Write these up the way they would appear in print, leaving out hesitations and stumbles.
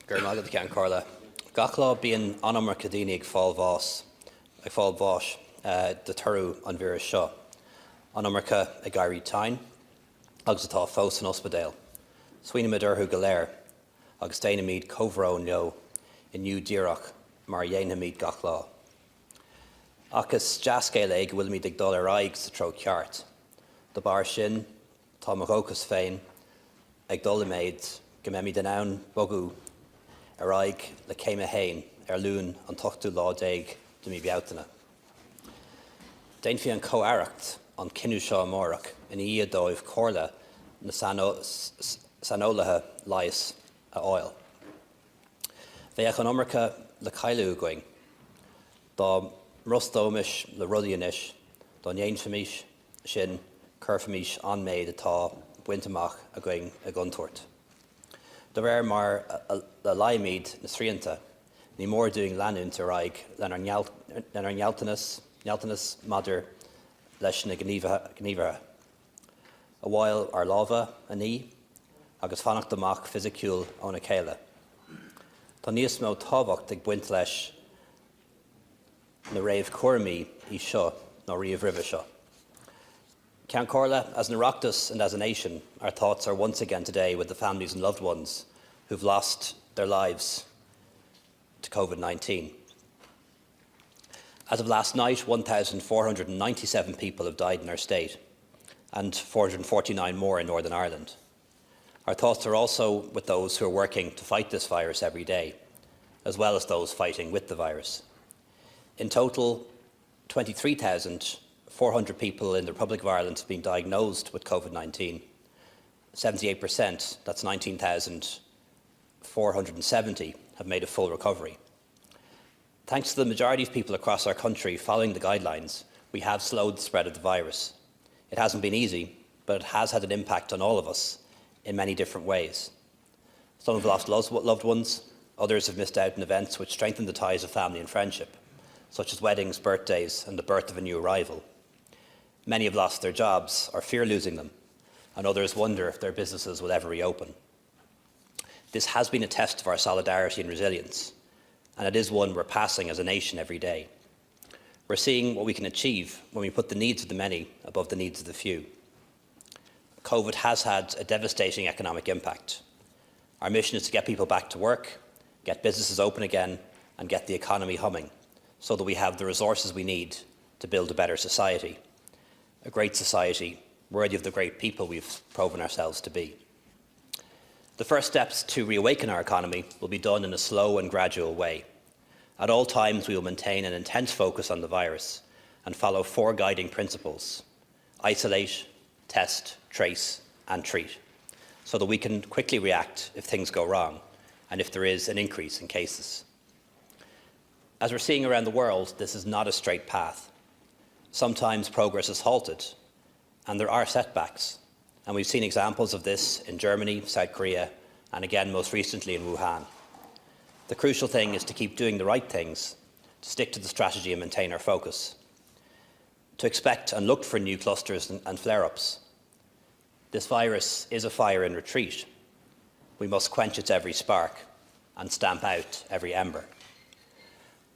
Gur mágad ceann Carla. Gach lá bíonn anamar cadíine ag fáil bháis de turú an bhíras seo. Anamarcha ag gairí tain, agus atá fós an ospedéal. Suoine orthú go léir, agus déanamh míad comhrón leo in nniu díreach mar dhéanamh míad gach lá. Agus deascéile ag bhfuil míad ag dul ar aghaidh sa tro ceart. Do bar sin, tá mo ócas féin ag dul méid go mbeidh míad den ann bogu ar aghaidh le céime héin ar lún an tochtú lá déag do mí bealtaine. Déan fi an comhaireacht an cinú seo amórach in iad dóibh cóirla na sanolaithe lais a áil. Bheadh an omarcha le cailú going, dá rustómis le rudaíonis, dá néonfamis sin curfamis an méid atá buinteach a going a guntuairt. De réir mar le laimíd na sríanta, ní mór dúing leanúnt ar aghaidh len ar nealtanas madidir leis na gníomhartha. A bháil ar lábha a ní, agus fannacht amach fisiciúil óna chéile. Tá níos mó tábhacht ag buint leis na raibh cuairmí í seo nó riamh ribh seo. Ceann Comhairle, as an Oireachtas and as a nation, our thoughts are once again today with the families and loved ones who've lost their lives to COVID-19. As of last night, 1,497 people have died in our state and 449 more in Northern Ireland. Our thoughts are also with those who are working to fight this virus every day, as well as those fighting with the virus. In total, 23,400 people in the Republic of Ireland have been diagnosed with COVID-19. 78%, that's 19,470, have made a full recovery. Thanks to the majority of people across our country following the guidelines, we have slowed the spread of the virus. It hasn't been easy, but it has had an impact on all of us in many different ways. Some have lost loved ones, others have missed out on events which strengthen the ties of family and friendship, such as weddings, birthdays and the birth of a new arrival. Many have lost their jobs or fear losing them, and others wonder if their businesses will ever reopen. This has been a test of our solidarity and resilience, and it is one we're passing as a nation every day. We're seeing what we can achieve when we put the needs of the many above the needs of the few. COVID has had a devastating economic impact. Our mission is to get people back to work, get businesses open again, and get the economy humming, so that we have the resources we need to build a better society. A great society worthy of the great people we've proven ourselves to be. The first steps to reawaken our economy will be done in a slow and gradual way. At all times, we will maintain an intense focus on the virus and follow 4 guiding principles: isolate, test, trace and treat, so that we can quickly react if things go wrong and if there is an increase in cases. As we're seeing around the world, this is not a straight path. Sometimes progress is halted, and there are setbacks, and we've seen examples of this in Germany, South Korea, and again most recently in Wuhan. The crucial thing is to keep doing the right things, to stick to the strategy and maintain our focus, to expect and look for new clusters and flare-ups. This virus is a fire in retreat. We must quench its every spark and stamp out every ember.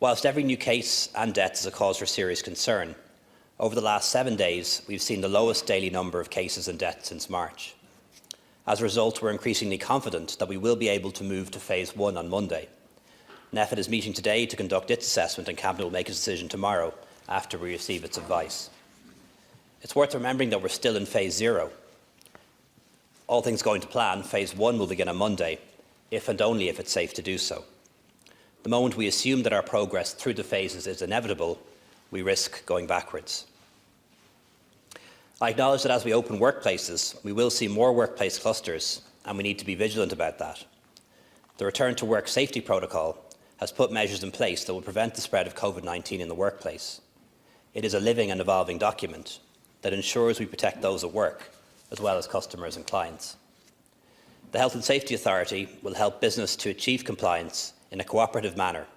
Whilst every new case and death is a cause for serious concern, over the last 7 days, we've seen the lowest daily number of cases and deaths since March. As a result, we're increasingly confident that we will be able to move to Phase 1 on Monday. NPHET is meeting today to conduct its assessment, and Cabinet will make a decision tomorrow after we receive its advice. It's worth remembering that we're still in Phase 0. All things going to plan, Phase 1 will begin on Monday, if and only if it's safe to do so. The moment we assume that our progress through the phases is inevitable, we risk going backwards. I acknowledge that as we open workplaces, we will see more workplace clusters, and we need to be vigilant about that. The Return to Work Safety Protocol has put measures in place that will prevent the spread of COVID-19 in the workplace. It is a living and evolving document that ensures we protect those at work, as well as customers and clients. The Health and Safety Authority will help business to achieve compliance in a cooperative manner,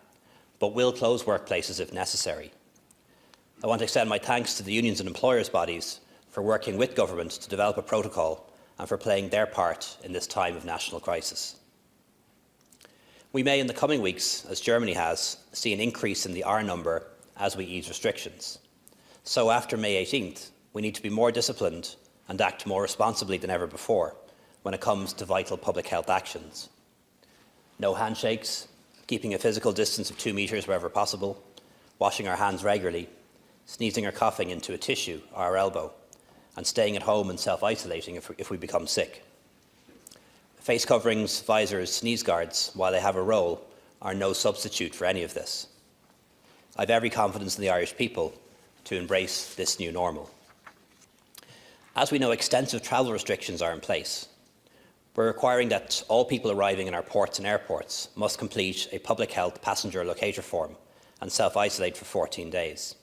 but will close workplaces if necessary. I want to extend my thanks to the unions and employers' bodies for working with government to develop a protocol and for playing their part in this time of national crisis. We may, in the coming weeks, as Germany has, see an increase in the R number as we ease restrictions. So after May 18th, we need to be more disciplined and act more responsibly than ever before when it comes to vital public health actions. No handshakes, keeping a physical distance of 2 metres wherever possible, washing our hands regularly, sneezing or coughing into a tissue or our elbow, and staying at home and self-isolating if we become sick. Face coverings, visors, sneeze guards, while they have a role, are no substitute for any of this. I have every confidence in the Irish people to embrace this new normal. As we know, extensive travel restrictions are in place. We're requiring that all people arriving in our ports and airports must complete a public health passenger locator form and self-isolate for 14 days.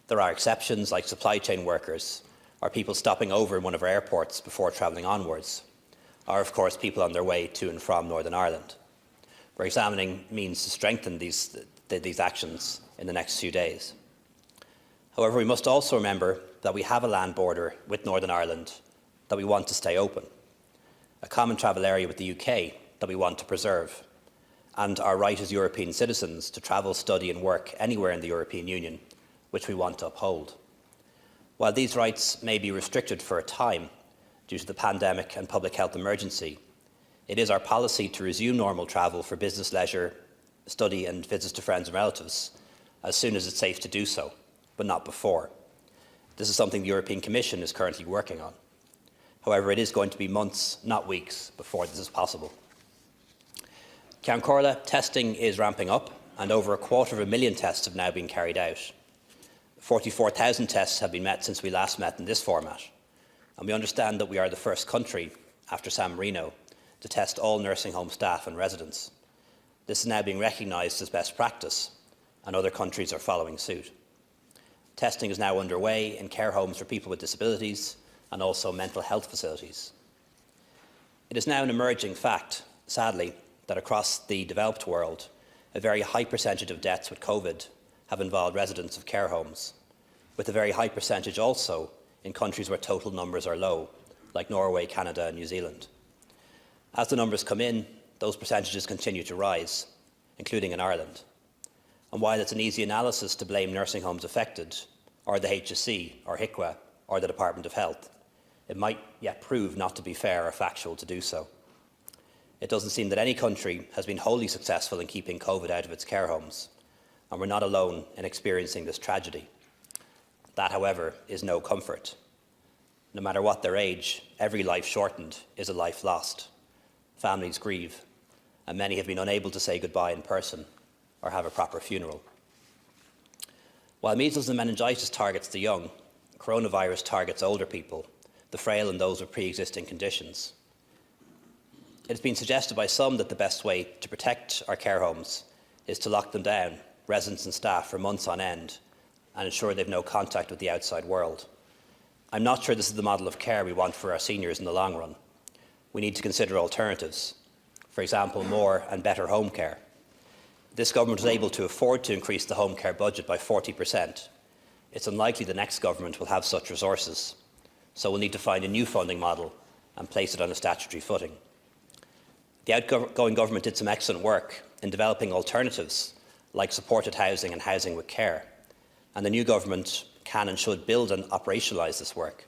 There are exceptions like supply chain workers or people stopping over in one of our airports before travelling onwards, or of course people on their way to and from Northern Ireland. We're examining means to strengthen these actions in the next few days. However, we must also remember that we have a land border with Northern Ireland that we want to stay open, a common travel area with the UK that we want to preserve, and our right as European citizens to travel, study and work anywhere in the European Union, which we want to uphold. While these rights may be restricted for a time due to the pandemic and public health emergency, it is our policy to resume normal travel for business, leisure, study and visits to friends and relatives as soon as it's safe to do so, but not before. This is something the European Commission is currently working on. However, it is going to be months, not weeks, before this is possible. Ceann Comhairle, testing is ramping up, and over 250,000 tests have now been carried out. 44,000 tests have been met since we last met in this format, and we understand that we are the first country, after San Marino, to test all nursing home staff and residents. This is now being recognised as best practice, and other countries are following suit. Testing is now underway in care homes for people with disabilities and also mental health facilities. It is now an emerging fact, sadly, that across the developed world, a very high percentage of deaths with COVID have involved residents of care homes, with a very high percentage also in countries where total numbers are low, like Norway, Canada and New Zealand. As the numbers come in, those percentages continue to rise, including in Ireland. And while it's an easy analysis to blame nursing homes affected, or the HSE, or HICWA, or the Department of Health, it might yet prove not to be fair or factual to do so. It doesn't seem that any country has been wholly successful in keeping COVID out of its care homes, and we're not alone in experiencing this tragedy. That, however, is no comfort. No matter what their age, every life shortened is a life lost. Families grieve, and many have been unable to say goodbye in person or have a proper funeral. While measles and meningitis targets the young, coronavirus targets older people, the frail and those with pre-existing conditions. It has been suggested by some that the best way to protect our care homes is to lock them down, residents and staff, for months on end and ensure they have no contact with the outside world. I'm not sure this is the model of care we want for our seniors in the long run. We need to consider alternatives, for example, more and better home care. This government was able to afford to increase the home care budget by 40%. It's unlikely the next government will have such resources, so we'll need to find a new funding model and place it on a statutory footing. The outgoing government did some excellent work in developing alternatives like supported housing and housing with care, and the new government can and should build and operationalise this work.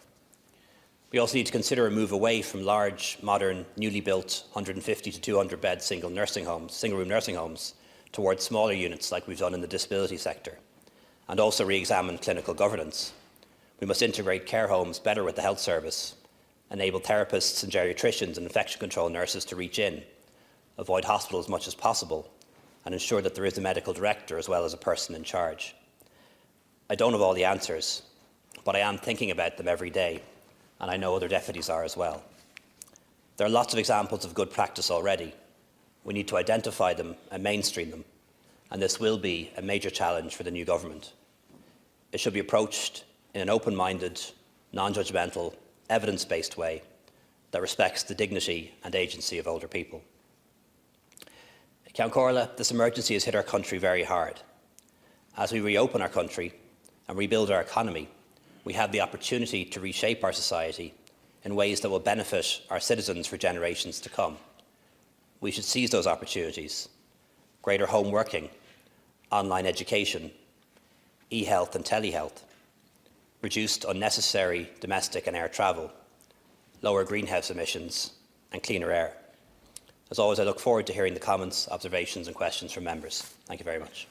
We also need to consider a move away from large, modern, newly built 150 to 200 bed single room nursing homes towards smaller units like we've done in the disability sector, and also re-examine clinical governance. We must integrate care homes better with the health service, enable therapists and geriatricians and infection control nurses to reach in, avoid hospital as much as possible, and ensure that there is a medical director as well as a person in charge. I don't have all the answers, but I am thinking about them every day, and I know other deputies are as well. There are lots of examples of good practice already. We need to identify them and mainstream them, and this will be a major challenge for the new government. It should be approached in an open-minded, non-judgmental, evidence-based way that respects the dignity and agency of older people. Ceann Comhairle, this emergency has hit our country very hard. As we reopen our country and rebuild our economy, we have the opportunity to reshape our society in ways that will benefit our citizens for generations to come. We should seize those opportunities greater home working, online education, e-health and telehealth, reduced unnecessary domestic and air travel, lower greenhouse emissions and cleaner air. As always, I look forward to hearing the comments, observations and questions from members. Thank you very much.